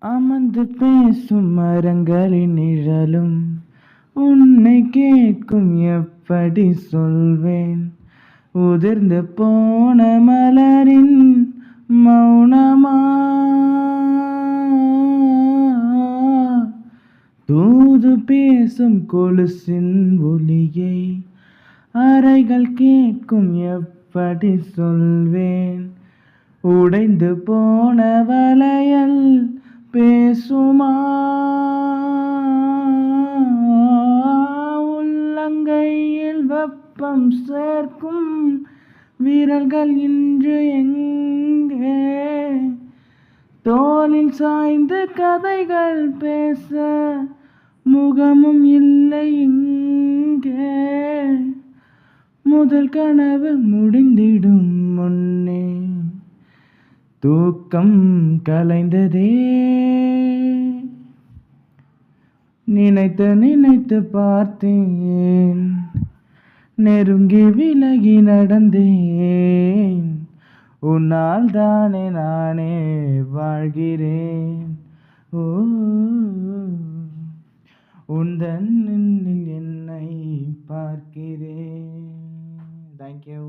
அமர்ந்து பேசும் மரங்களின் நிழலும் உன்னை கேட்கும் எப்படி சொல்வேன்? உதிர்ந்து போன மலரின் மௌனமா? தூது பேசும் கொலுசின் ஒலியை அறைகள் கேட்கும் எப்படி சொல்வேன்? உடைந்து போன வளையல் பேசுமா? உள்ளங்கையில் வெப்பம் சேர்க்கும் விரல்கள் இன்று எங்கே? தோளில் சாய்ந்து கதைகள் பேச முகமும் இல்லை இங்கே. முதல் கனவு முடிந்திடும் முன்னே தூக்கம் கலைந்ததே. நினைத்து நினைத்து பார்த்தேன், நெருங்கி விலகி நடந்தேன். உன்னால் தானே நானே வாழ்கிறேன். ஓ, உந்தன் என்னை பார்க்கிறேன். தேங்க்யூ.